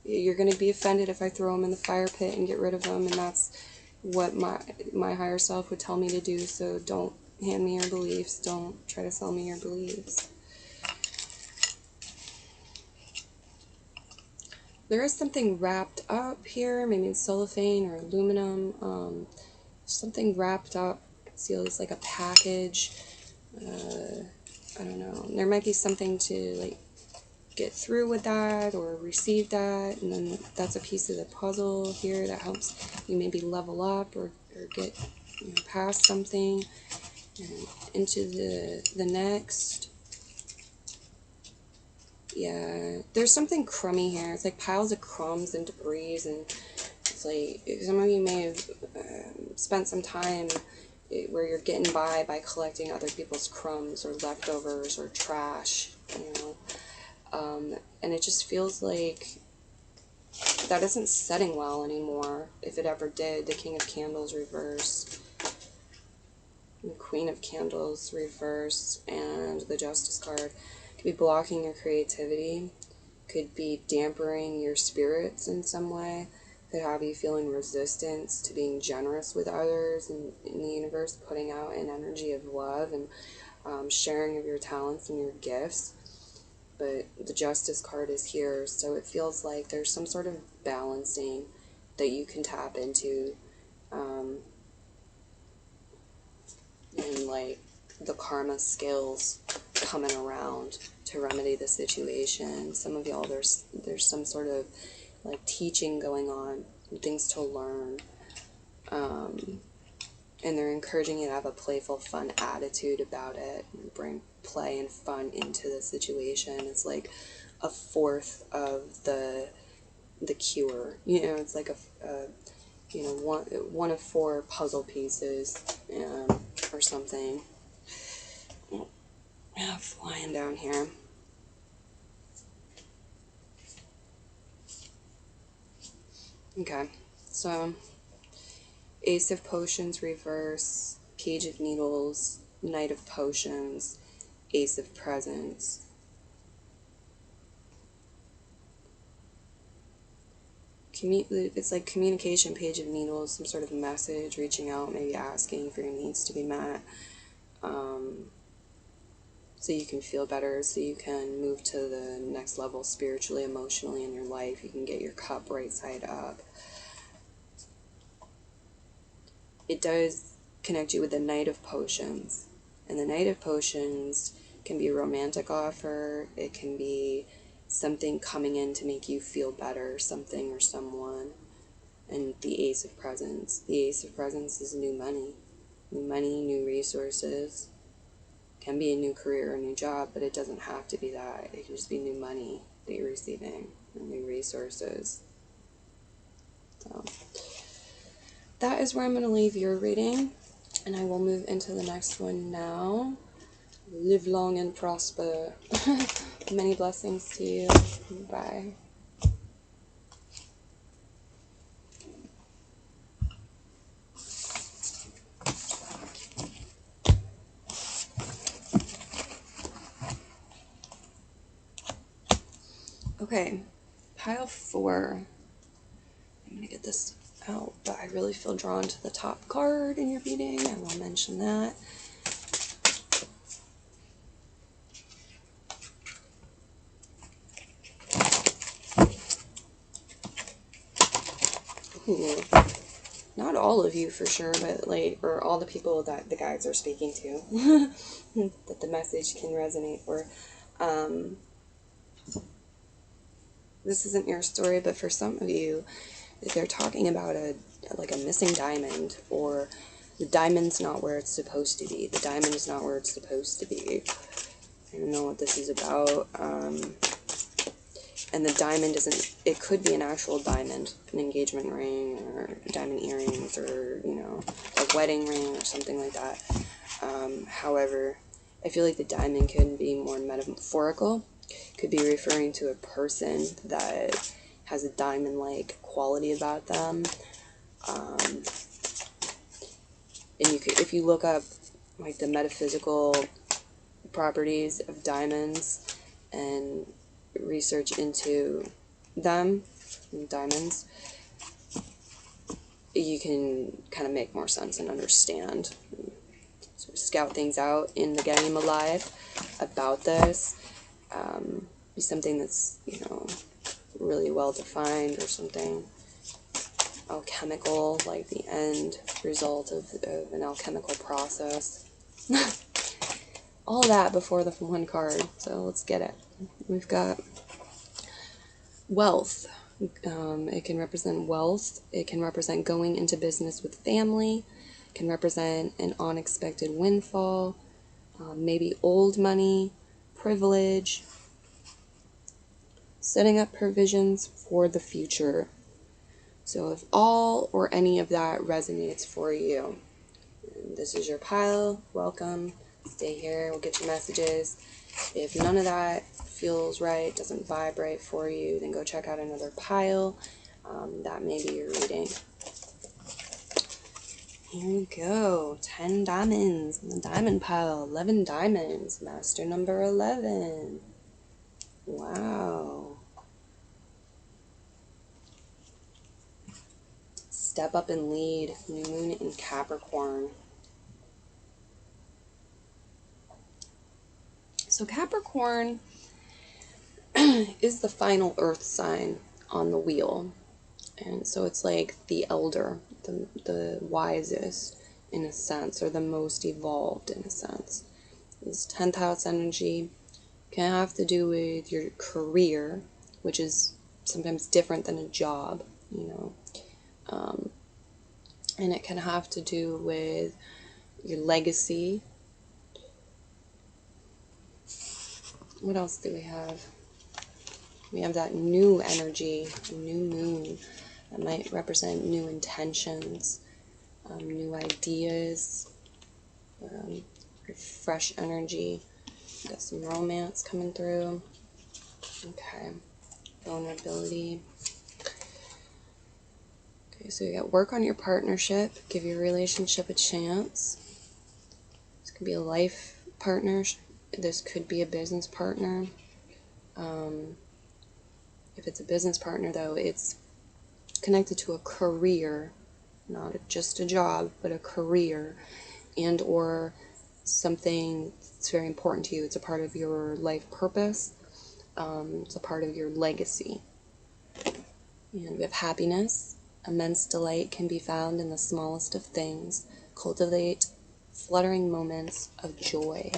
S1: You're going to be offended if I throw them in the fire pit and get rid of them, and that's what my higher self would tell me to do. So don't hand me your beliefs, don't try to sell me your beliefs. There is something wrapped up here, maybe in cellophane or aluminum, something wrapped up, sealed as like a package. I don't know, there might be something to like get through with that or receive that, and then that's a piece of the puzzle here that helps you maybe level up or get past something. And into the next. Yeah, there's something crummy here. It's like piles of crumbs and debris, and it's like some of you may have spent some time where you're getting by collecting other people's crumbs or leftovers or trash, and it just feels like that isn't setting well anymore. If it ever did, the King of Candles reverse, the Queen of Candles reverse, and the Justice card could be blocking your creativity, could be dampering your spirits in some way, could have you feeling resistance to being generous with others and in the universe, putting out an energy of love and sharing of your talents and your gifts. But the Justice card is here, so it feels like there's some sort of balancing that you can tap into, and like the karma scales coming around to remedy the situation. Some of y'all, there's some sort of like teaching going on, things to learn, and they're encouraging you to have a playful, fun attitude about it and bring play and fun into the situation. It's like a fourth of the cure, it's like one of four puzzle pieces, or something. Yeah, flying down here. Okay, so Ace of Potions reverse, Page of Needles, Knight of Potions, Ace of Presents. It's like communication, Page of Needles, some sort of message, reaching out, maybe asking for your needs to be met, so you can feel better, so you can move to the next level spiritually, emotionally in your life. You can get your cup right side up. It does connect you with the Knight of Potions, and the Knight of Potions can be a romantic offer, it can be something coming in to make you feel better, something or someone. And the Ace of Presents. The Ace of Presents is new money, new resources. Can be a new career or a new job, but it doesn't have to be that. It can just be new money that you're receiving, or new resources. So that is where I'm going to leave your reading, and I will move into the next one now. Live long and prosper. Many blessings to you. Bye. Okay, pile 4. I'm going to get this out, but I really feel drawn to the top card in your reading. I will mention that. Ooh. Not all of you for sure, but or all the people that the guides are speaking to, that the message can resonate for. This isn't your story, but for some of you, they're talking about a missing diamond, or the diamond's not where it's supposed to be. The diamond is not where it's supposed to be. I don't know what this is about. And the diamond isn't, it could be an actual diamond, an engagement ring, or diamond earrings, or, a wedding ring, or something like that. However, I feel like the diamond could be more metaphorical. Could be referring to a person that has a diamond-like quality about them. And you could, if you look up, like, the metaphysical properties of diamonds and research into them, diamonds, you can kind of make more sense and understand, sort of scout things out in the game alive about this. Be something that's, really well defined, or something alchemical, like the end result of an alchemical process. All that before the one card, so let's get it. We've got wealth. It can represent wealth. It can represent going into business with family. Can represent an unexpected windfall, maybe old money, privilege, setting up provisions for the future. So if all or any of that resonates for you, this is your pile, welcome, stay here, we'll get your messages. If none of that feels right, doesn't vibrate for you, then go check out another pile. That may be your reading. Here we go, 10 diamonds, the diamond pile, 11 diamonds, master number 11. Wow. Step up and lead, new moon in Capricorn. So Capricorn is the final earth sign on the wheel. And so it's like the elder, the wisest in a sense, or the most evolved in a sense. This 10th house energy can have to do with your career, which is sometimes different than a job, you know. And it can have to do with your legacy. What else do we have? We have that new energy, new moon. That might represent new intentions, new ideas, fresh energy. Got some romance coming through. Okay, vulnerability. Okay, so you got work on your partnership, give your relationship a chance. This could be a life partner. This could be a business partner. If it's a business partner, though, it's connected to a career, not just a job, but a career, and or something that's very important to you. It's a part of your life purpose. It's a part of your legacy. And we have happiness. Immense delight can be found in the smallest of things. Cultivate fluttering moments of joy.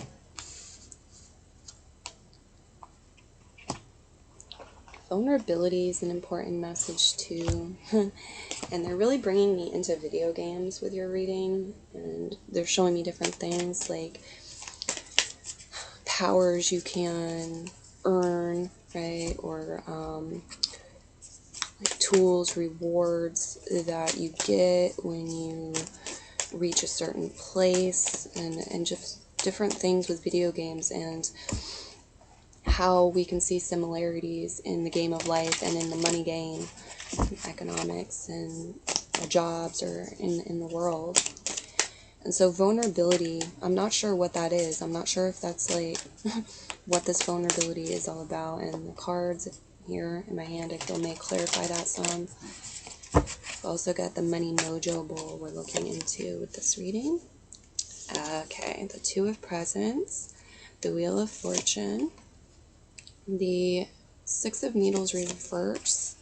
S1: Vulnerability is an important message too. And they're really bringing me into video games with your reading, and they're showing me different things like powers you can earn, right? Or like tools, rewards that you get when you reach a certain place, and just different things with video games, and how we can see similarities in the game of life and in the money game, economics, and our jobs, or in the world. And so vulnerability, I'm not sure what that is. I'm not sure if that's like what this vulnerability is all about. And the cards here in my hand, I feel, may clarify that some. I've also got the money mojo bowl we're looking into with this reading. Okay, the Two of Presents, the Wheel of Fortune, the Six of Needles reverse,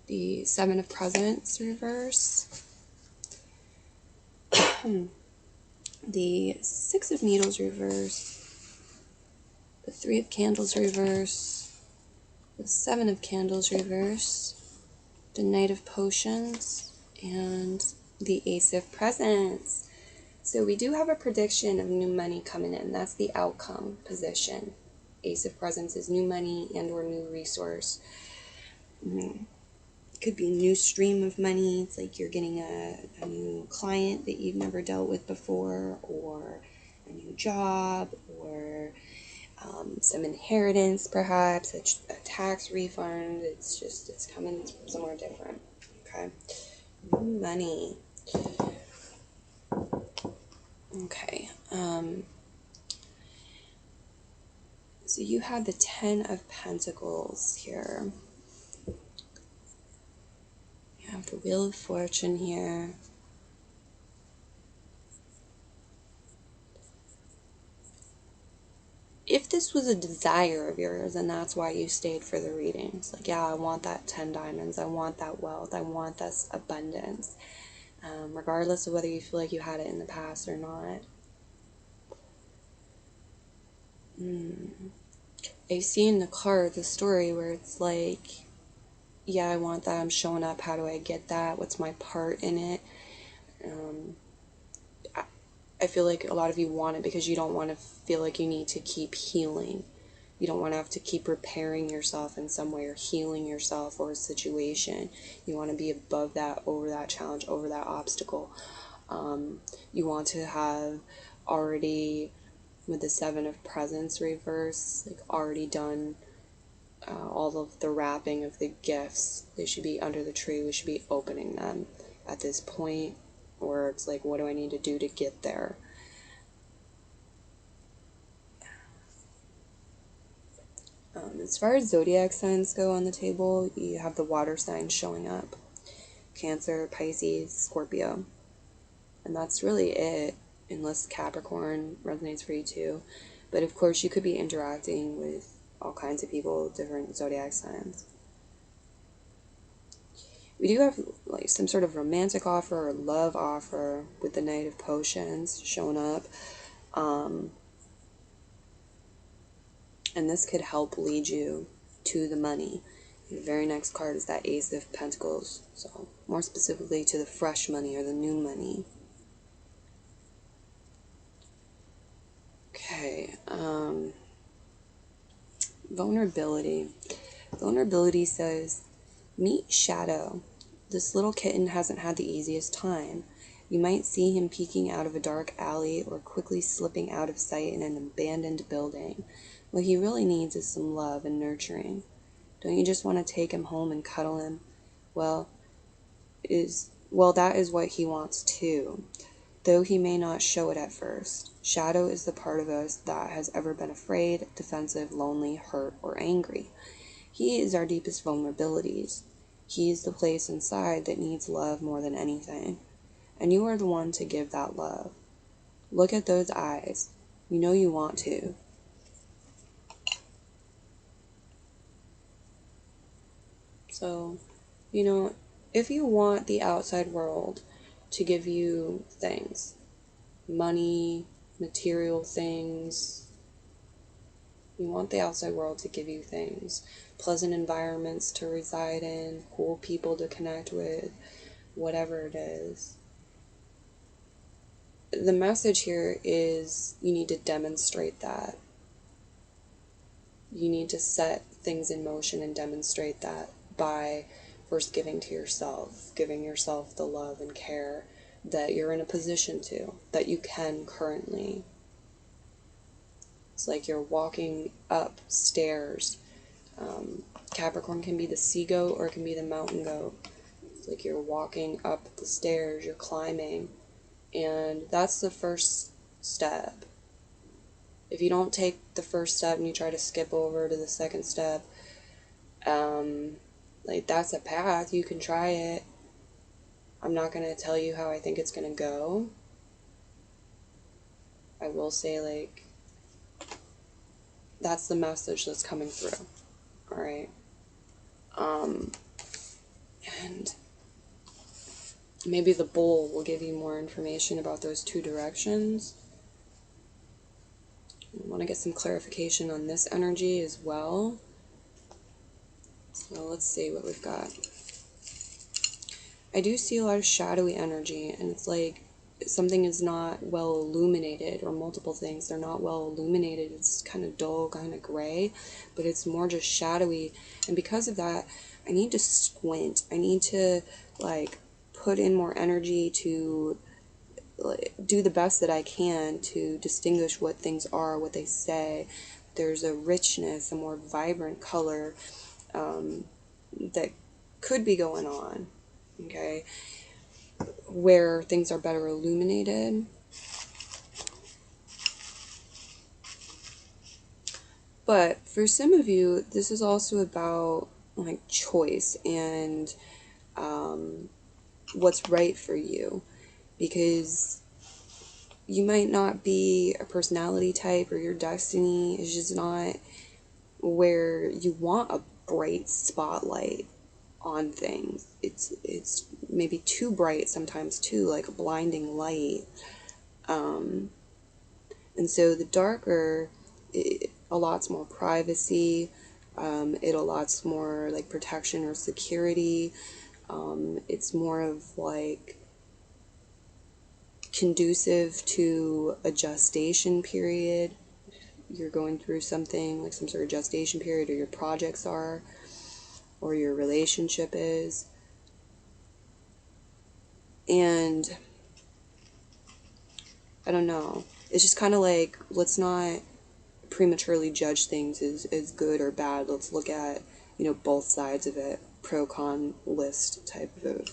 S1: the Seven of Presents reverse, the Six of Needles reverse, the Three of Candles reverse, the Seven of Candles reverse, the Knight of Potions, and the Ace of Presents. So we do have a prediction of new money coming in. That's the outcome position. Ace of Presents is new money and or new resource. It could be a new stream of money. It's like you're getting a new client that you've never dealt with before, or a new job, or some inheritance, perhaps, a tax refund. It's coming somewhere different. Okay. New money. Okay. So you have the Ten of Pentacles here. You have the Wheel of Fortune here. If this was a desire of yours, and that's why you stayed for the reading, it's like, yeah, I want that 10 diamonds, I want that wealth, I want this abundance, regardless of whether you feel like you had it in the past or not. I see in the card the story where it's like, yeah, I want that, I'm showing up, how do I get that, what's my part in it? I feel like a lot of you want it because you don't want to feel like you need to keep healing. You don't want to have to keep repairing yourself in some way or healing yourself or a situation. You want to be above that, over that challenge, over that obstacle. You want to have already, with the Seven of Presents reverse, like already done all of the wrapping of the gifts. They should be under the tree. We should be opening them at this point, where it's like, what do I need to do to get there? As far as zodiac signs go on the table, you have the water signs showing up. Cancer, Pisces, Scorpio. And that's really it, unless Capricorn resonates for you too. But of course, you could be interacting with all kinds of people, different zodiac signs. We do have like some sort of romantic offer or love offer with the Knight of Potions showing up. And this could help lead you to the money. The very next card is that Ace of Pentacles. So more specifically to the fresh money or the new money. Okay. Vulnerability. Vulnerability says, meet Shadow. This little kitten hasn't had the easiest time. You might see him peeking out of a dark alley or quickly slipping out of sight in an abandoned building. What he really needs is some love and nurturing. Don't you just want to take him home and cuddle him? Well, that is what he wants too, though he may not show it at first. Shadow is the part of us that has ever been afraid, defensive, lonely, hurt, or angry. He is our deepest vulnerabilities. He is the place inside that needs love more than anything. And you are the one to give that love. Look at those eyes. You know you want to. So, if you want the outside world to give you things, money, material things, you want the outside world to give you things, pleasant environments to reside in, cool people to connect with, whatever it is. The message here is you need to demonstrate that. You need to set things in motion and demonstrate that by first giving to yourself, giving yourself the love and care that you're in a position to, that you can currently. It's like you're walking up stairs. Capricorn can be the sea goat or it can be the mountain goat. It's like you're walking up the stairs, you're climbing, and that's the first step. If you don't take the first step and you try to skip over to the second step, that's a path. You can try it. I'm not going to tell you how I think it's going to go. I will say, that's the message that's coming through. Alright? And maybe the bowl will give you more information about those two directions. I want to get some clarification on this energy as well. So let's see what we've got. I do see a lot of shadowy energy, and it's like something is not well illuminated, or multiple things, they're not well illuminated. It's kind of dull, kind of gray, but it's more just shadowy. And because of that, I need to squint. I need to put in more energy to do the best that I can to distinguish what things are, what they say. There's a richness, a more vibrant color that could be going on, okay, where things are better illuminated. But for some of you, this is also about choice and what's right for you, because you might not be a personality type, or your destiny is just not where you want a bright spotlight on things. It's maybe too bright sometimes too, like a blinding light. And so the darker, it allots more privacy. It allots more protection or security. It's more of conducive to a gestation period. You're going through something like some sort of gestation period, or your projects are, or your relationship is. And I don't know, it's just kind of like, let's not prematurely judge things as good or bad. Let's look at, both sides of it, pro-con list type of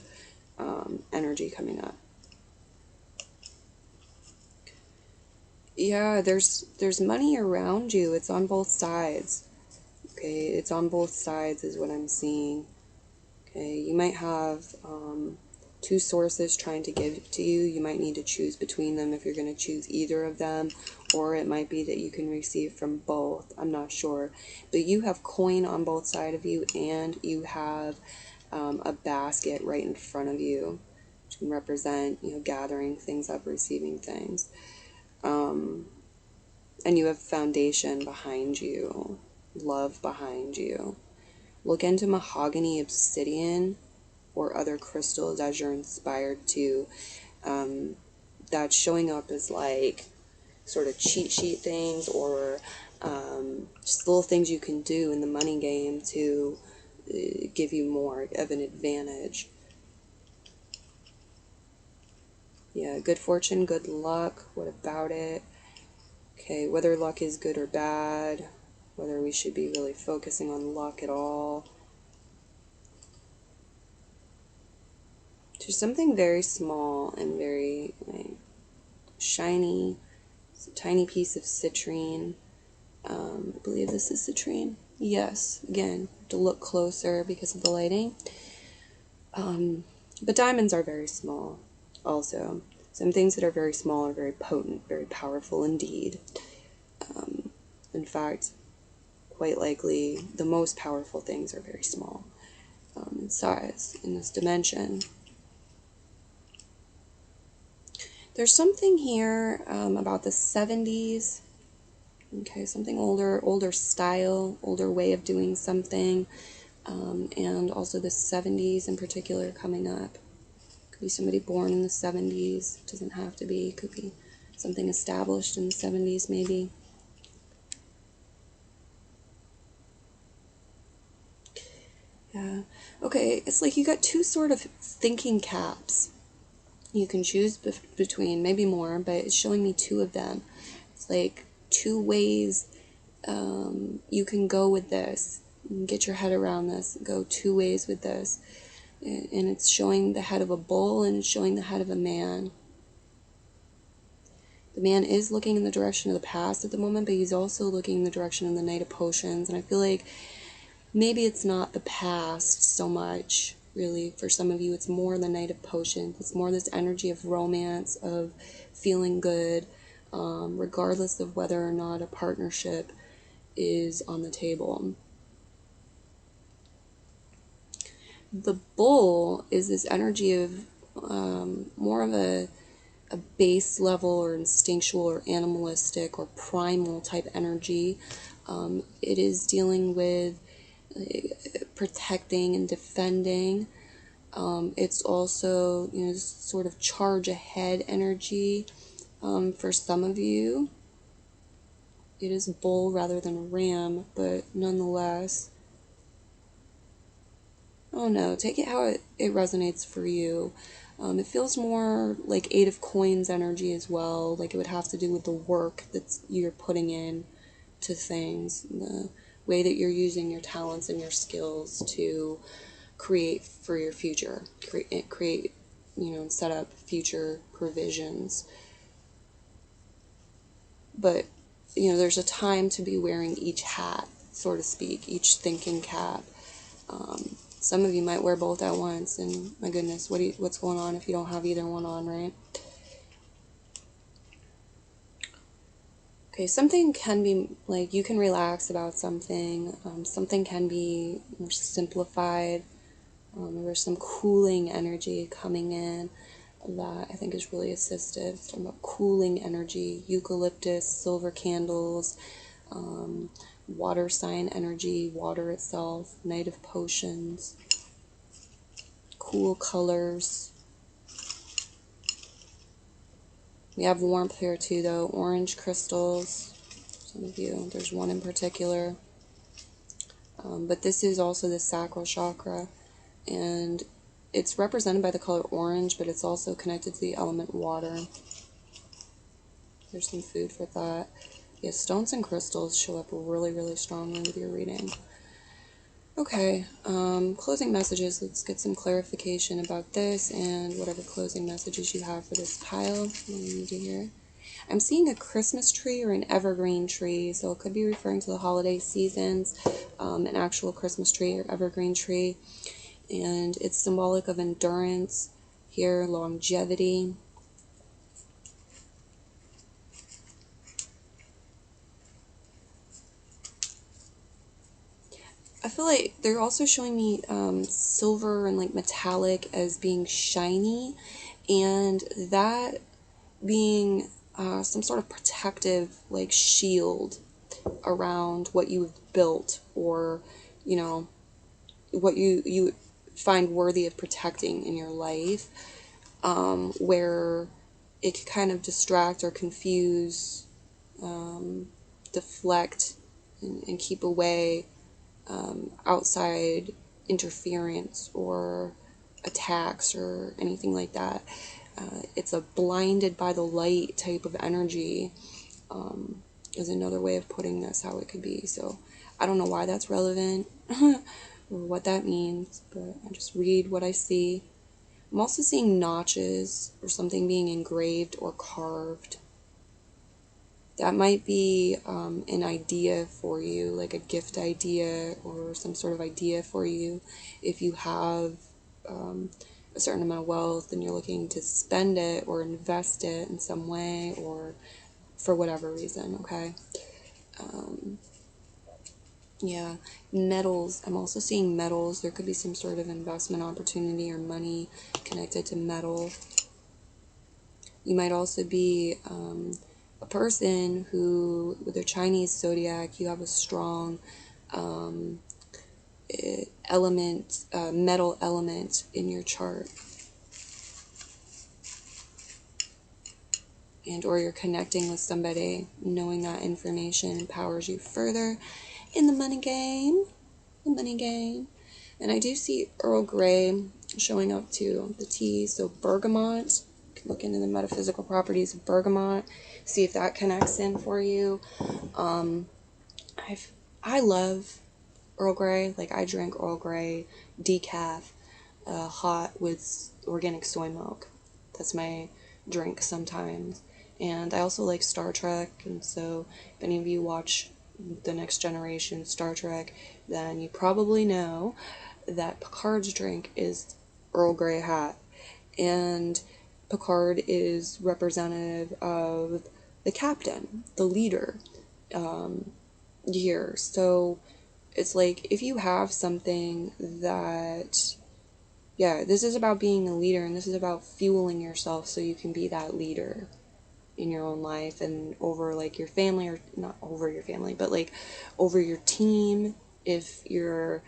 S1: energy coming up. Yeah, there's money around you. It's on both sides. Okay, it's on both sides is what I'm seeing. Okay, you might have two sources trying to give it to you. You might need to choose between them if you're going to choose either of them, or it might be that you can receive from both. I'm not sure. But you have coin on both sides of you, and you have a basket right in front of you, which can represent, gathering things up, receiving things. And you have foundation behind you, love behind you. Look into mahogany, obsidian, or other crystals as you're inspired to. That's showing up as like sort of cheat sheet things, or just little things you can do in the money game to give you more of an advantage. Yeah, good fortune, good luck. What about it? Okay, whether luck is good or bad, whether we should be really focusing on luck at all. There's something very small and very shiny. It's a tiny piece of citrine. I believe this is citrine. Yes, again, to look closer because of the lighting. But diamonds are very small also. Some things that are very small are very potent, very powerful indeed. In fact, quite likely the most powerful things are very small in size in this dimension. There's something here about the 70s. Okay, something older style, older way of doing something, and also the 70s in particular coming up. Could be somebody born in the 70s. It doesn't have to be. It could be something established in the 70s maybe. Yeah. Okay, it's like you got two sort of thinking caps. You can choose between, maybe more, but it's showing me two of them. It's like two ways you can go with this. You can get your head around this. Go two ways with this. And it's showing the head of a bull, and it's showing the head of a man. The man is looking in the direction of the past at the moment, but he's also looking in the direction of the Knight of Potions. And I feel like maybe it's not the past so much, really. For some of you, it's more the Knight of Potions. It's more this energy of romance, of feeling good, regardless of whether or not a partnership is on the table. The bull is this energy of more of a base level or instinctual or animalistic or primal type energy. It is dealing with protecting and defending. It's also, sort of charge ahead energy. For some of you, it is bull rather than ram, but nonetheless, oh no, take it how it resonates for you. It feels more like Eight of Coins energy as well, like it would have to do with the work that you're putting in to things, the way that you're using your talents and your skills to create for your future, create, and set up future provisions. But, there's a time to be wearing each hat, so to speak, each thinking cap. Some of you might wear both at once, and my goodness, what's going on if you don't have either one on, right? Okay, something can be, like, you can relax about something. Something can be more simplified. There's some cooling energy coming in that I think is really assistive. It's talking about cooling energy, eucalyptus, silver candles, water sign energy, water itself, Knight of Potions, cool colors. We have warmth here too, though. Orange crystals. Some of you, there's one in particular. But this is also the sacral chakra, and it's represented by the color orange, but it's also connected to the element water. There's some food for that. Yeah, stones and crystals show up really, really strongly with your reading. Okay, closing messages. Let's get some clarification about this and whatever closing messages you have for this pile. What do you need to hear? I'm seeing a Christmas tree or an evergreen tree, so it could be referring to the holiday seasons, an actual Christmas tree or evergreen tree, and it's symbolic of endurance here, longevity. I feel like they're also showing me silver and like metallic as being shiny, and that being some sort of protective like shield around what you've built, or you know, what you find worthy of protecting in your life, where it could kind of distract or confuse, deflect, and keep away outside interference or attacks or anything like that. It's a blinded by the light type of energy, is another way of putting this, how it could be. So I don't know why that's relevant or what that means, but I just read what I see. I'm also seeing notches or something being engraved or carved. That might be an idea for you, like a gift idea or some sort of idea for you. If you have a certain amount of wealth and you're looking to spend it or invest it in some way or for whatever reason, okay? Yeah, metals. I'm also seeing metals. There could be some sort of investment opportunity or money connected to metal. You might also be a person who, with their Chinese zodiac, you have a strong element, metal element in your chart. And or you're connecting with somebody, knowing that information empowers you further in the money game. The money game. And I do see Earl Grey showing up too, the tea. So bergamot, you can look into the metaphysical properties of bergamot, see if that connects in for you. I love Earl Grey. Like, I drink Earl Grey decaf, hot with organic soy milk. That's my drink sometimes. And I also like Star Trek, and so if any of you watch The Next Generation Star Trek, then you probably know that Picard's drink is Earl Grey hot. And Picard is representative of the captain, the leader, here. So it's like, if you have something that, yeah, this is about being a leader, and this is about fueling yourself so you can be that leader in your own life and over like your family, or not over your family, but like over your team, if you're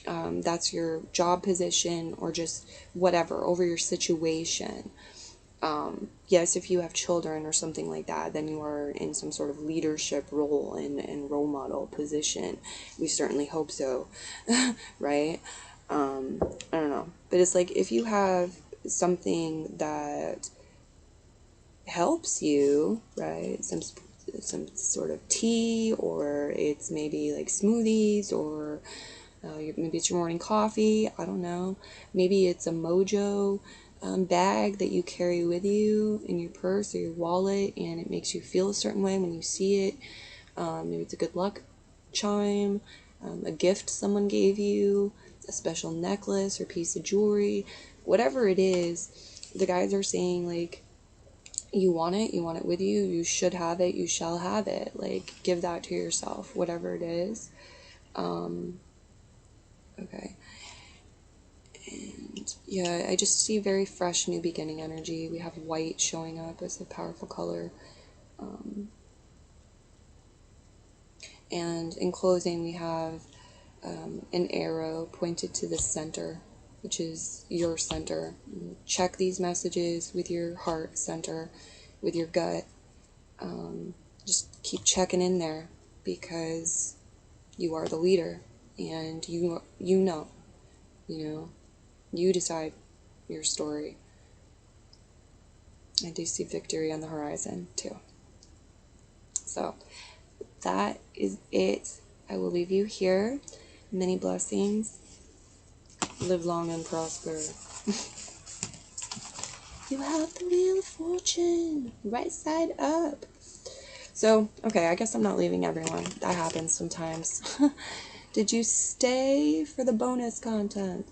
S1: that's your job position, or just whatever, over your situation. Yes, if you have children or something like that, then you are in some sort of leadership role and role model position. We certainly hope so, right? I don't know, but it's like, if you have something that helps you, right? Some sort of tea, or it's maybe like smoothies, or maybe it's your morning coffee. I don't know. Maybe it's a mojo bag that you carry with you in your purse or your wallet, and it makes you feel a certain way when you see it. Maybe it's a good luck chime, a gift someone gave you, a special necklace or piece of jewelry, whatever it is. The guides are saying, like, you want it with you, you should have it, you shall have it. Like, give that to yourself, whatever it is. Okay. And yeah, I just see very fresh new beginning energy. We have white showing up as a powerful color. And in closing, we have an arrow pointed to the center, which is your center. Check these messages with your heart center, with your gut. Just keep checking in there, because you are the leader, and you know, you decide your story. I do see victory on the horizon too. So that is it. I will leave you here. Many blessings. Live long and prosper. You have the Wheel of Fortune right side up. So, okay, I guess I'm not leaving everyone. That happens sometimes. Did you stay for the bonus content?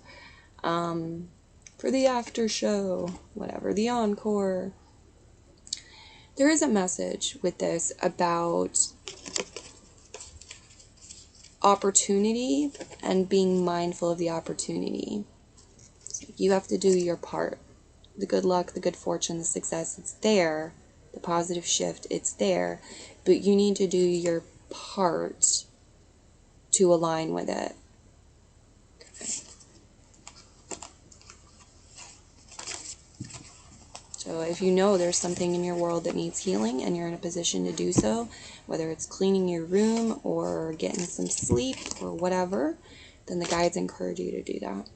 S1: For the after show, whatever, the encore. There is a message with this about opportunity and being mindful of the opportunity. You have to do your part. The good luck, the good fortune, the success, it's there. The positive shift, it's there. But you need to do your part to align with it. Okay. So if you know there's something in your world that needs healing and you're in a position to do so, whether it's cleaning your room or getting some sleep or whatever, then the guides encourage you to do that.